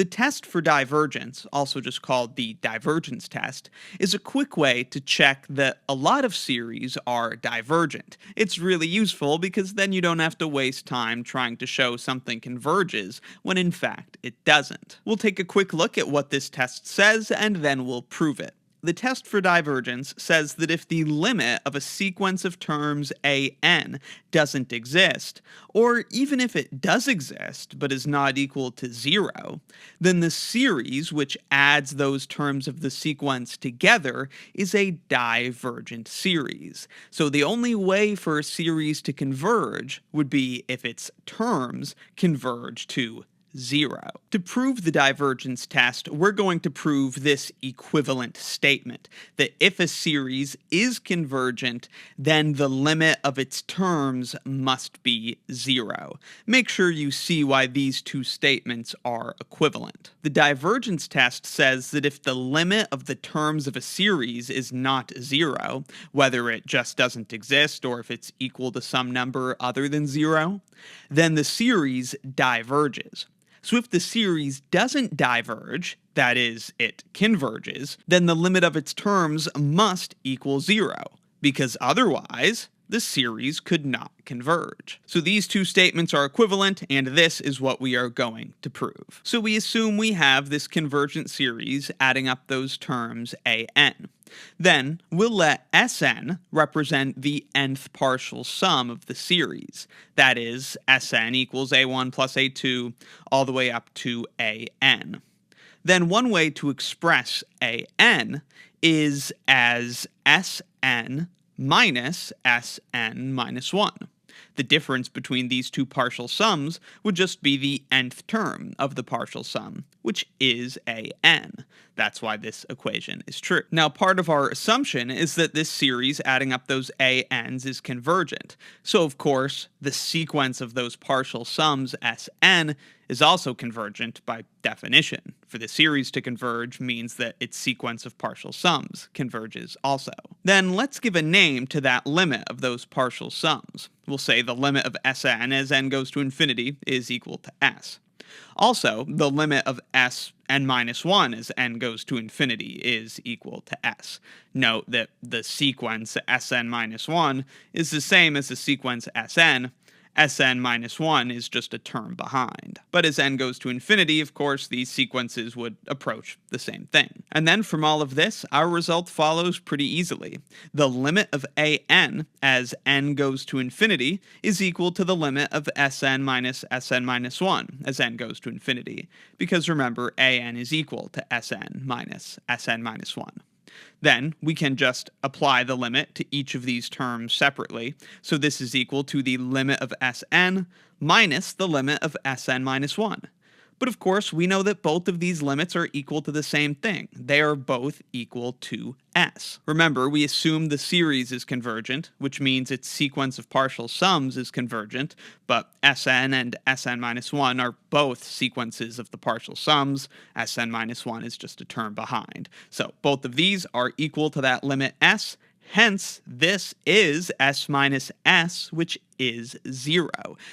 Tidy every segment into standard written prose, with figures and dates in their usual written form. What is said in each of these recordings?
The test for divergence, also just called the divergence test, is a quick way to check that a lot of series are divergent. It's really useful because then you don't have to waste time trying to show something converges when in fact it doesn't. We'll take a quick look at what this test says and then we'll prove it. The test for divergence says that if the limit of a sequence of terms an doesn't exist, or even if it does exist but is not equal to 0, then the series which adds those terms of the sequence together is a divergent series. So the only way for a series to converge would be if its terms converge to 0. To prove the divergence test, we're going to prove this equivalent statement, that if a series is convergent, then the limit of its terms must be 0. Make sure you see why these two statements are equivalent. The divergence test says that if the limit of the terms of a series is not 0, whether it just doesn't exist or if it's equal to some number other than 0, then the series diverges. So if the series doesn't diverge, that is, it converges, then the limit of its terms must equal 0, because otherwise the series could not converge. So these two statements are equivalent, and this is what we are going to prove. So we assume we have this convergent series adding up those terms an. Then we'll let Sn represent the nth partial sum of the series. That is, Sn equals a1 plus a2 all the way up to an. Then one way to express an is as Sn minus Sn minus 1. The difference between these two partial sums would just be the nth term of the partial sum, which is an. That's why this equation is true. Now, part of our assumption is that this series adding up those ans is convergent. So, of course, the sequence of those partial sums Sn is also convergent by definition. For the series to converge means that its sequence of partial sums converges also. Then let's give a name to that limit of those partial sums. We'll say the limit of Sn as n goes to infinity is equal to s. Also, the limit of Sn minus 1 as n goes to infinity is equal to s. Note that the sequence Sn minus 1 is the same as the sequence Sn. Sn minus 1 is just a term behind. But as n goes to infinity, of course, these sequences would approach the same thing. And then from all of this, our result follows pretty easily. The limit of an as n goes to infinity is equal to the limit of Sn minus 1 as n goes to infinity. Because remember, an is equal to Sn minus 1. Then we can just apply the limit to each of these terms separately. So this is equal to the limit of Sn minus the limit of Sn minus 1. But of course, we know that both of these limits are equal to the same thing. They are both equal to s. Remember, we assume the series is convergent, which means its sequence of partial sums is convergent, but Sn and Sn minus 1 are both sequences of the partial sums. Sn minus 1 is just a term behind. So both of these are equal to that limit s. Hence, this is s minus s, which is 0.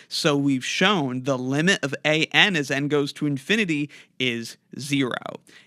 So we've shown the limit of an as n goes to infinity is 0.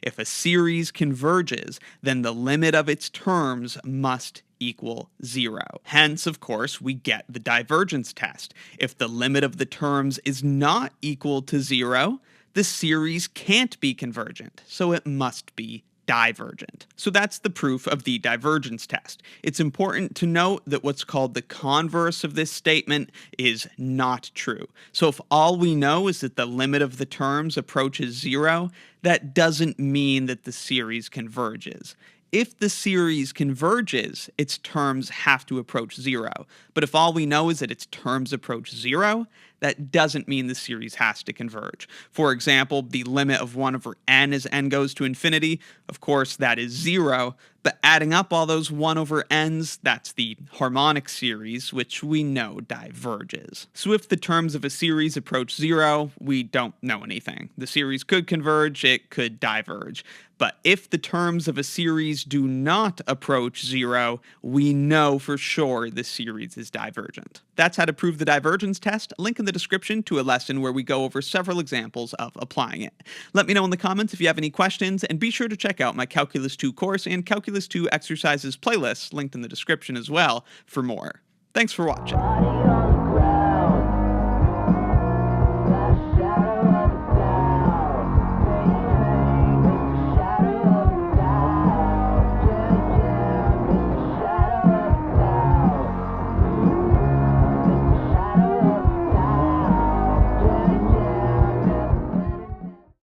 If a series converges, then the limit of its terms must equal 0. Hence, of course, we get the divergence test. If the limit of the terms is not equal to 0, the series can't be convergent, so it must be divergent. So that's the proof of the divergence test. It's important to note that what's called the converse of this statement is not true. So if all we know is that the limit of the terms approaches 0, that doesn't mean that the series converges. If the series converges, its terms have to approach 0. But if all we know is that its terms approach 0, that doesn't mean the series has to converge. For example, the limit of 1 over n as n goes to infinity, of course, that is 0, but adding up all those 1 over n's, that's the harmonic series, which we know diverges. So if the terms of a series approach 0, we don't know anything. The series could converge, it could diverge. But if the terms of a series do not approach 0, we know for sure the series is divergent. That's how to prove the divergence test. Link in the description to a lesson where we go over several examples of applying it. Let me know in the comments if you have any questions, and be sure to check out my Calculus 2 course and Calculus 2 exercises playlists linked in the description as well for more. Thanks for watching.